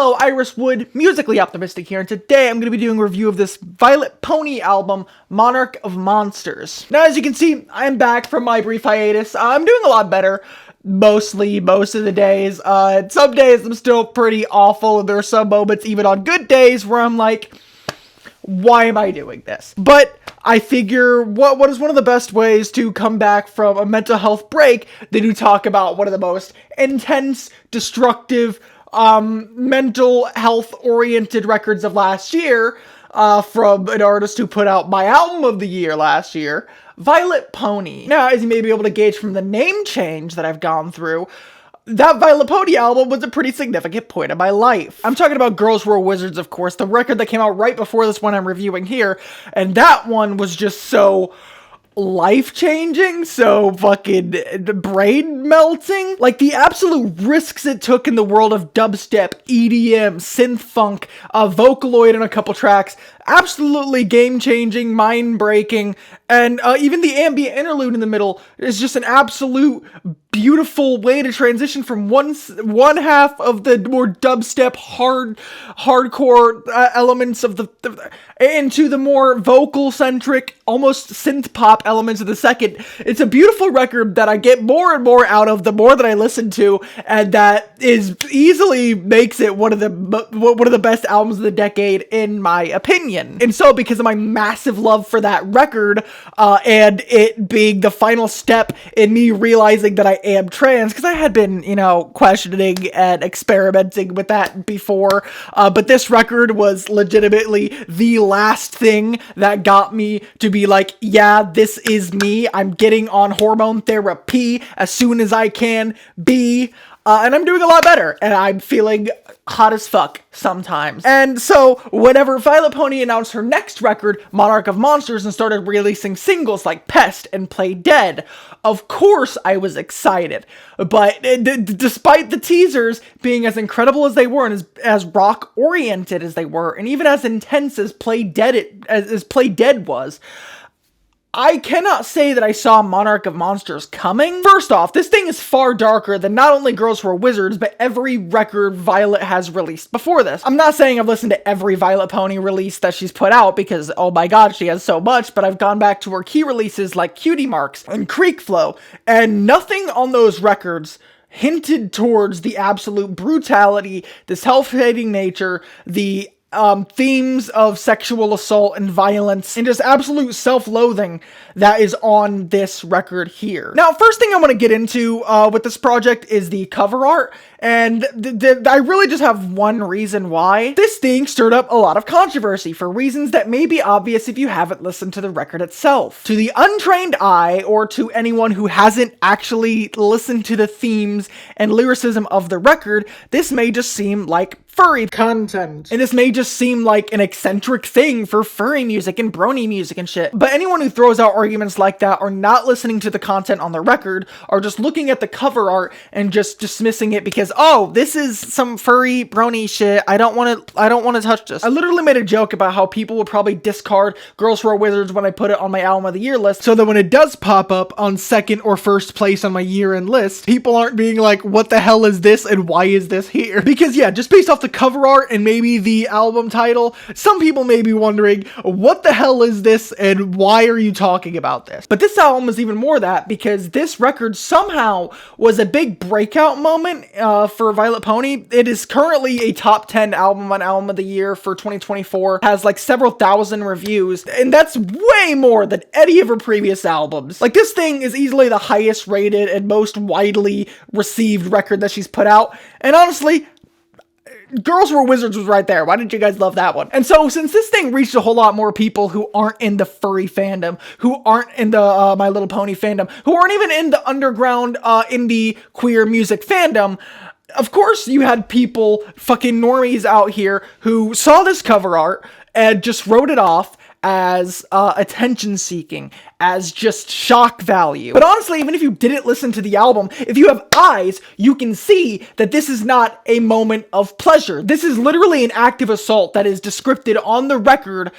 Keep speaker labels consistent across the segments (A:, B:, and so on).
A: Hello, Iris Wood, musically optimistic here, and today I'm going to be doing a review of this Vylet Pony album, Monarch of Monsters. Now, as you can see, I'm back from my brief hiatus. I'm doing a lot better, most of the days. Some days I'm still pretty awful, and there are some moments, even on good days, where I'm like, why am I doing this? But I figure what is one of the best ways to come back from a mental health break than to talk about one of the most intense, destructive, mental health-oriented records of last year, from an artist who put out my album of the year last year, Vylet Pony. Now, as you may be able to gauge from the name change that I've gone through, that Vylet Pony album was a pretty significant point in my life. I'm talking about Girls Were Wizards, of course, the record that came out right before this one I'm reviewing here, and that one was just so life-changing, so fucking brain-melting. Like, the absolute risks it took in the world of dubstep, EDM, synth-funk, Vocaloid in a couple tracks, absolutely game-changing, mind-breaking, and even the ambient interlude in the middle is just an absolute beautiful way to transition from one half of the more dubstep, hardcore elements of the into the more vocal-centric, almost synth-pop elements of the second. It's a beautiful record that I get more and more out of the more that I listen to, and that is easily makes it one of the best albums of the decade, in my opinion. And so, because of my massive love for that record, and it being the final step in me realizing that I am trans, because I had been, questioning and experimenting with that before, but this record was legitimately the last thing that got me to be like, yeah, this is me. I'm getting on hormone therapy as soon as I can be, and I'm doing a lot better, and I'm feeling hot as fuck sometimes. And so, whenever Vylet Pony announced her next record, Monarch of Monsters, and started releasing singles like PEST and Play Dead, of course I was excited. But despite the teasers being as incredible as they were, and as rock-oriented as they were, and even as intense as Play Dead was, I cannot say that I saw Monarch of Monsters coming. First off, this thing is far darker than not only Girls Were Wizards, but every record Vylet has released before this. I'm not saying I've listened to every Vylet Pony release that she's put out, because, oh my god, she has so much, but I've gone back to her key releases like Cutie Marks and Creek Flow, and nothing on those records hinted towards the absolute brutality, the self-hating nature, the themes of sexual assault and violence, and just absolute self-loathing that is on this record here. Now, first thing I want to get into with this project is the cover art, and I really just have one reason why. This thing stirred up a lot of controversy for reasons that may be obvious if you haven't listened to the record itself. To the untrained eye, or to anyone who hasn't actually listened to the themes and lyricism of the record, this may just seem like furry content. And this may just seem like an eccentric thing for furry music and brony music and shit. But anyone who throws out arguments like that are not listening to the content on the record, are just looking at the cover art and just dismissing it because, oh, this is some furry brony shit. I don't want to touch this. I literally made a joke about how people would probably discard Girls Were Wizards when I put it on my album of the year list, so that when it does pop up on second or first place on my year-end list, people aren't being like, what the hell is this and why is this here? Because yeah, just based off the cover art and maybe the album title, some people may be wondering, what the hell is this and why are you talking about this? But this album is even more that, because this record somehow was a big breakout moment for Vylet Pony. It is currently a top 10 album on Album of the Year for 2024, has like several thousand reviews, and that's way more than any of her previous albums. Like, this thing is easily the highest rated and most widely received record that she's put out, and honestly, Girls Were Wizards was right there. Why didn't you guys love that one? And so, since this thing reached a whole lot more people who aren't in the furry fandom, who aren't in the My Little Pony fandom, who aren't even in the underground indie queer music fandom, of course you had people, fucking normies out here, who saw this cover art and just wrote it off as attention-seeking, as just shock value. But honestly, even if you didn't listen to the album, if you have eyes, you can see that this is not a moment of pleasure. This is literally an active assault that is descripted on the record,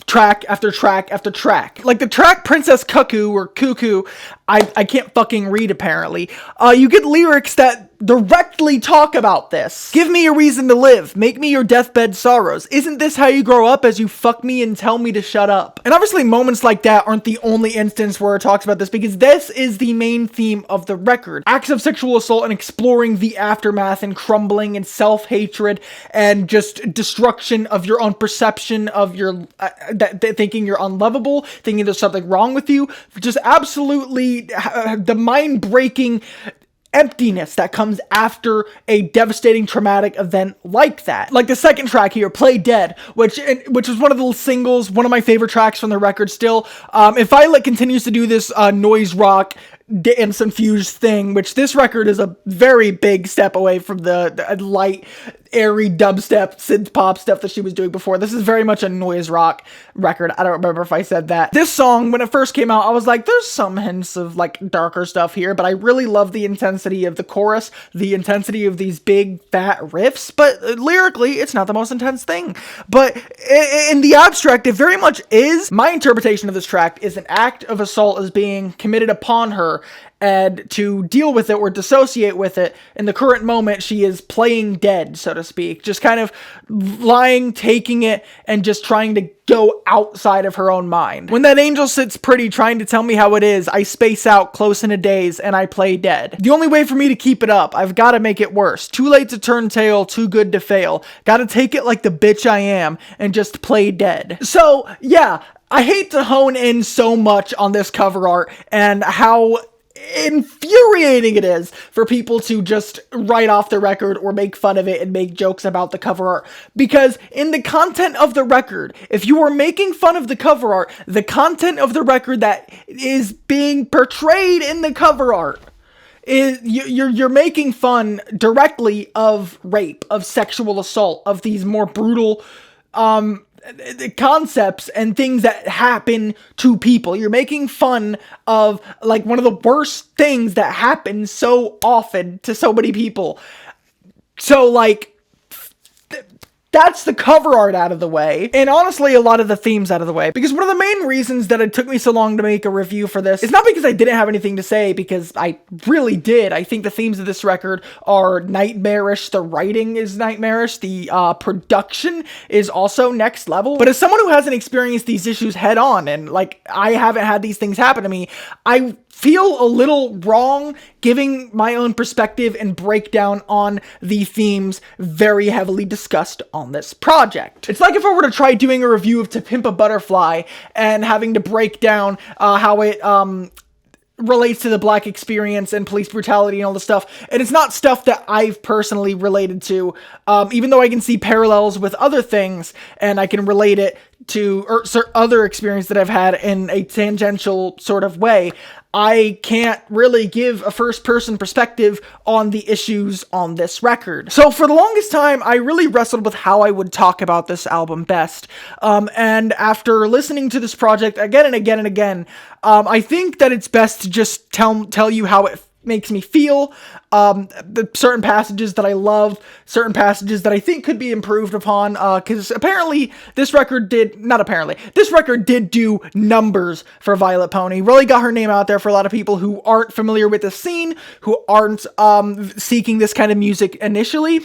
A: track after track after track. Like the track Princess Cuckoo, or Cuckoo, I can't fucking read apparently. You get lyrics that directly talk about this. Give me a reason to live. Make me your deathbed sorrows. Isn't this how you grow up, as you fuck me and tell me to shut up? And obviously moments like that aren't the only instance where it talks about this, because this is the main theme of the record. Acts of sexual assault and exploring the aftermath and crumbling and self-hatred and just destruction of your own perception of your thinking you're unlovable, thinking there's something wrong with you. Just absolutely the mind-breaking emptiness that comes after a devastating traumatic event like that. Like the second track here, Play Dead, which is one of the singles, one of my favorite tracks from the record still. If Vylet continues to do this noise rock dance infused thing, which this record is a very big step away from the light, airy dubstep, synth pop stuff that she was doing before. This is very much a noise rock record. I don't remember if I said that. This song, when it first came out, I was like, there's some hints of like darker stuff here, but I really love the intensity of the chorus, the intensity of these big fat riffs, but lyrically, it's not the most intense thing. But in the abstract, it very much is. My interpretation of this track is an act of assault is being committed upon her, and to deal with it or dissociate with it, in the current moment, she is playing dead, so to speak. Just kind of lying, taking it, and just trying to go outside of her own mind. When that angel sits pretty trying to tell me how it is, I space out close in a daze, and I play dead. The only way for me to keep it up, I've got to make it worse. Too late to turn tail, too good to fail. Gotta take it like the bitch I am, and just play dead. So, yeah, I hate to hone in so much on this cover art, and how infuriating it is for people to just write off the record or make fun of it and make jokes about the cover art, because in the content of the record, if you are making fun of the cover art, the content of the record that is being portrayed in the cover art is you're making fun directly of rape, of sexual assault, of these more brutal concepts and things that happen to people. You're making fun of like one of the worst things that happens so often to so many people. So like, that's the cover art out of the way, and honestly a lot of the themes out of the way, because one of the main reasons that it took me so long to make a review for this is not because I didn't have anything to say, because I really did. I think the themes of this record are nightmarish, the writing is nightmarish, the production is also next level, but as someone who hasn't experienced these issues head on, and like I haven't had these things happen to me, I feel a little wrong giving my own perspective and breakdown on the themes very heavily discussed on this project. It's like if I were to try doing a review of To Pimp a Butterfly and having to break down how it relates to the Black experience and police brutality and all this stuff, and it's not stuff that I've personally related to, even though I can see parallels with other things, and I can relate it to other experience that I've had in a tangential sort of way. I can't really give a first-person perspective on the issues on this record. So for the longest time, I really wrestled with how I would talk about this album best. And after listening to this project again and again and again, I think that it's best to just tell you how it makes me feel, the certain passages that I love, certain passages that I think could be improved upon, because apparently this record did do numbers for Vylet Pony. Really got her name out there for a lot of people who aren't familiar with the scene, who aren't seeking this kind of music initially,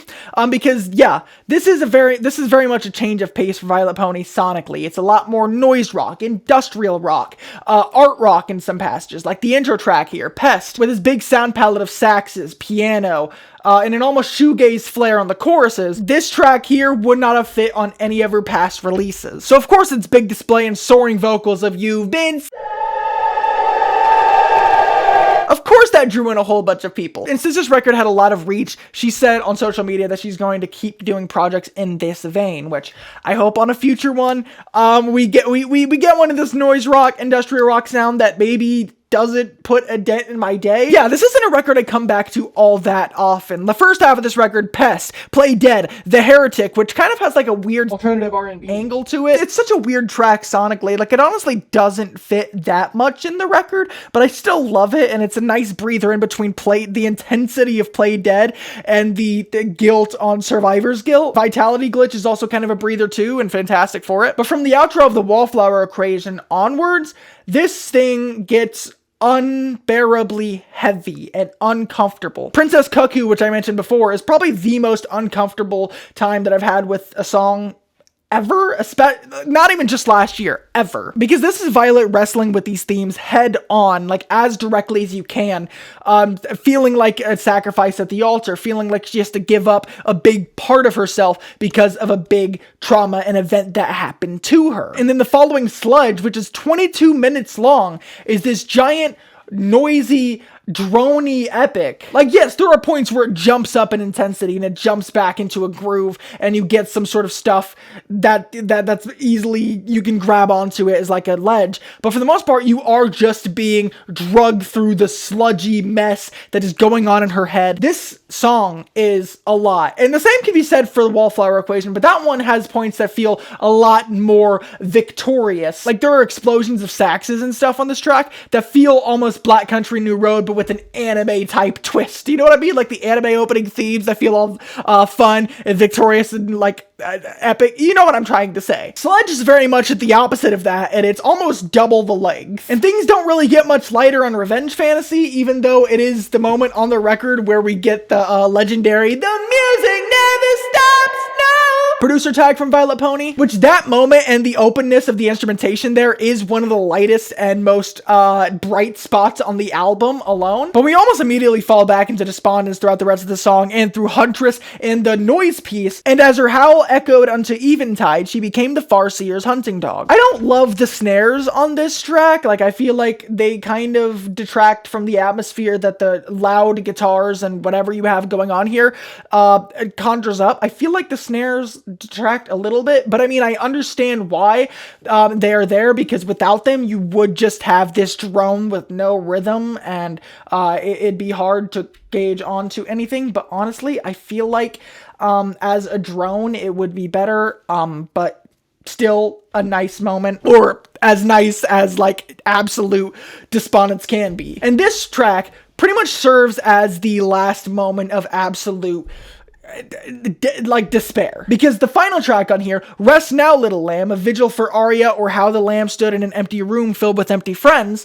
A: because yeah, this is very much a change of pace for Vylet Pony sonically. It's a lot more noise rock, industrial rock, art rock in some passages, like the intro track here, Pest, with his big sound palette of saxes, piano, and an almost shoegaze flair on the choruses. This track here would not have fit on any of her past releases. So of course its big display and soaring vocals of "You've Been..." Of course that drew in a whole bunch of people. And since this record had a lot of reach, she said on social media that she's going to keep doing projects in this vein, which I hope on a future one, we get one of this noise rock, industrial rock sound that maybe doesn't put a dent in my day. Yeah, this isn't a record I come back to all that often. The first half of this record, Pest, Play Dead, The Heretic, which kind of has like a weird alternative R&B angle to it. It's such a weird track sonically. Like, it honestly doesn't fit that much in the record, but I still love it, and it's a nice breather in between the intensity of Play Dead and the guilt on Survivor's Guilt. Vitality Glitch is also kind of a breather too, and fantastic for it. But from the outro of the Wallflower equation onwards, this thing gets unbearably heavy and uncomfortable. Princess Cuckoo, which I mentioned before, is probably the most uncomfortable time that I've had with a song ever, not even just last year, ever. Because this is Vylet wrestling with these themes head on, like as directly as you can, feeling like a sacrifice at the altar, feeling like she has to give up a big part of herself because of a big trauma and event that happened to her. And then the following sludge, which is 22 minutes long, is this giant, noisy, drony epic. Like, yes, there are points where it jumps up in intensity and it jumps back into a groove and you get some sort of stuff that's easily, you can grab onto it as like a ledge. But for the most part, you are just being drugged through the sludgy mess that is going on in her head. This song is a lot. And the same can be said for the Wallflower Equation, but that one has points that feel a lot more victorious. Like, there are explosions of saxes and stuff on this track that feel almost Black Country New Road, but with an anime type twist. You know what I mean? Like the anime opening themes that feel all fun and victorious and like epic. You know what I'm trying to say. Sludge is very much at the opposite of that, and it's almost double the length. And things don't really get much lighter on Revenge Fantasy, even though it is the moment on the record where we get the legendary "The music never stops, no" producer tag from Vylet Pony, which that moment and the openness of the instrumentation there is one of the lightest and most bright spots on the album alone. But we almost immediately fall back into despondence throughout the rest of the song and through Huntress and the noise piece, and as her howl echoed unto Eventide, she became the Farseer's hunting dog. I don't love the snares on this track. Like, I feel like they kind of detract from the atmosphere that the loud guitars and whatever you have going on here conjures up. I feel like the snares detract a little bit, but I mean, I understand why they are there, because without them, you would just have this drone with no rhythm, and it'd be hard to gauge onto anything. But honestly, I feel like as a drone, it would be better, but still a nice moment, or as nice as like absolute despondence can be. And this track pretty much serves as the last moment of absolute like despair, because the final track on here, Rest Now Little Lamb, a vigil for Arya, or how the lamb stood in an empty room filled with empty friends,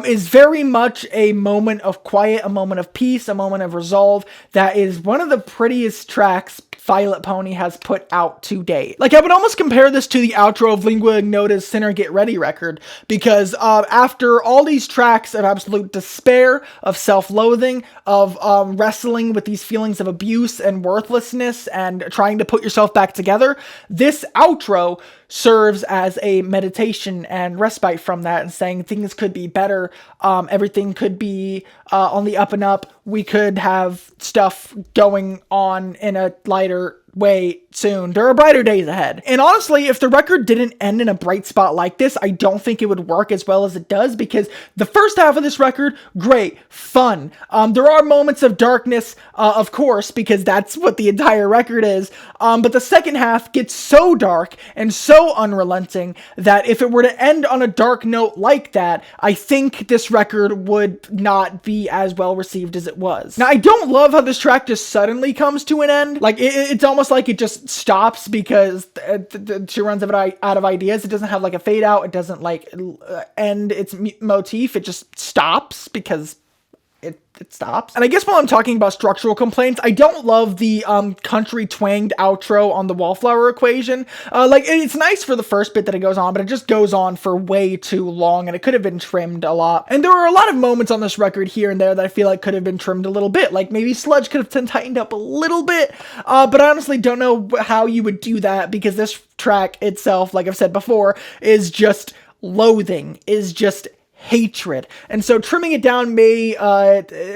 A: is very much a moment of quiet, a moment of peace, a moment of resolve. That is one of the prettiest tracks Vylet Pony has put out to date. Like, I would almost compare this to the outro of Lingua Ignota's Sinner Get Ready record, because after all these tracks of absolute despair, of self-loathing, of wrestling with these feelings of abuse and worthlessness and trying to put yourself back together, this outro serves as a meditation and respite from that, and saying things could be better, everything could be on the up and up, we could have stuff going on in a lighter way soon. There are brighter days ahead. And honestly, if the record didn't end in a bright spot like this, I don't think it would work as well as it does, because the first half of this record, great, fun. There are moments of darkness, of course, because that's what the entire record is. But the second half gets so dark and so unrelenting that if it were to end on a dark note like that, I think this record would not be as well received as it was. Now, I don't love how this track just suddenly comes to an end. Like, it's almost like it just stops because she runs out of ideas. It doesn't have like a fade out. It doesn't like end its motif. It just stops because it stops. And I guess while I'm talking about structural complaints, I don't love the country twanged outro on the Wallflower Equation. Like, it's nice for the first bit that it goes on, but it just goes on for way too long, and it could have been trimmed a lot. And there are a lot of moments on this record here and there that I feel like could have been trimmed a little bit. Like, maybe Sludge could have been tightened up a little bit, but I honestly don't know how you would do that, because this track itself, like I've said before, is just loathing, is just hatred. And so trimming it down may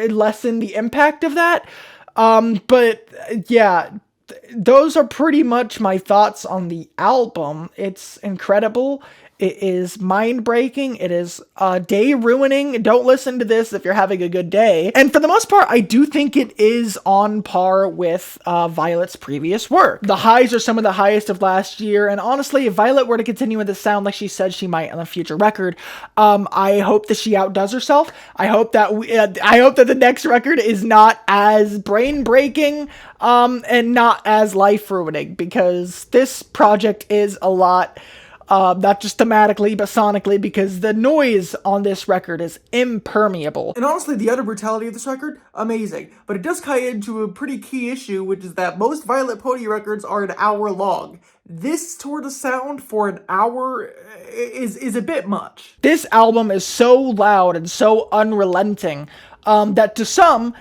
A: lessen the impact of that. But yeah, those are pretty much my thoughts on the album. It's incredible. It is mind-breaking. It is day-ruining. Don't listen to this if you're having a good day. And for the most part, I do think it is on par with Vylet's previous work. The highs are some of the highest of last year, and honestly, if Vylet were to continue with the sound like she said she might on a future record, I hope that she outdoes herself. I hope that the next record is not as brain-breaking and not as life-ruining, because this project is a lot not just thematically, but sonically, because the noise on this record is impermeable. And honestly, the utter brutality of this record, amazing. But it does tie into a pretty key issue, which is that most Vylet Pony records are an hour long. This sort of sound for an hour is a bit much. This album is so loud and so unrelenting that to some,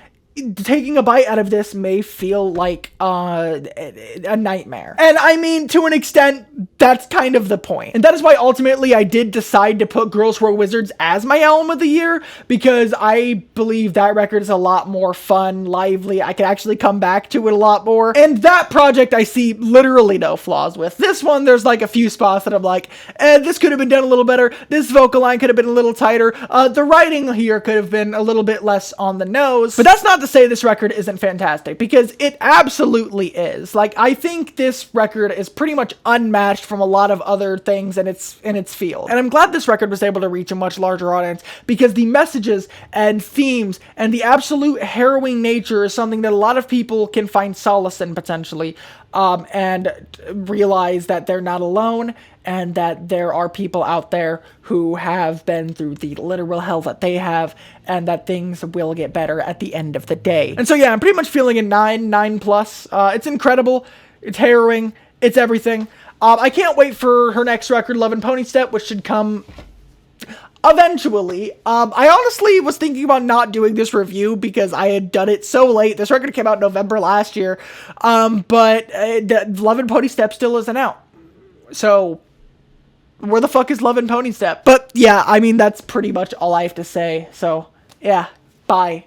A: taking a bite out of this may feel like a nightmare. And I mean, to an extent, that's kind of the point. And that is why ultimately I did decide to put Girls Who Are Wizards as my album of the year, because I believe that record is a lot more fun, lively. I can actually come back to it a lot more. And that project I see literally no flaws with. This one, there's like a few spots that I'm like, this could have been done a little better. This vocal line could have been a little tighter. The writing here could have been a little bit less on the nose. But that's not to say this record isn't fantastic, because it absolutely is. Like, I think this record is pretty much unmatched from a lot of other things in its field. And I'm glad this record was able to reach a much larger audience, because the messages and themes and the absolute harrowing nature is something that a lot of people can find solace in, potentially, and realize that they're not alone, and that there are people out there who have been through the literal hell that they have, and that things will get better at the end of the day. And so yeah, I'm pretty much feeling a 9 plus. It's incredible, it's harrowing, it's everything. I can't wait for her next record, Love and Pony Step, which should come eventually. I honestly was thinking about not doing this review because I had done it so late. This record came out in November last year, but Love and Pony Step still isn't out. So where the fuck is Love and Pony Step? But yeah, I mean, that's pretty much all I have to say. So yeah, bye.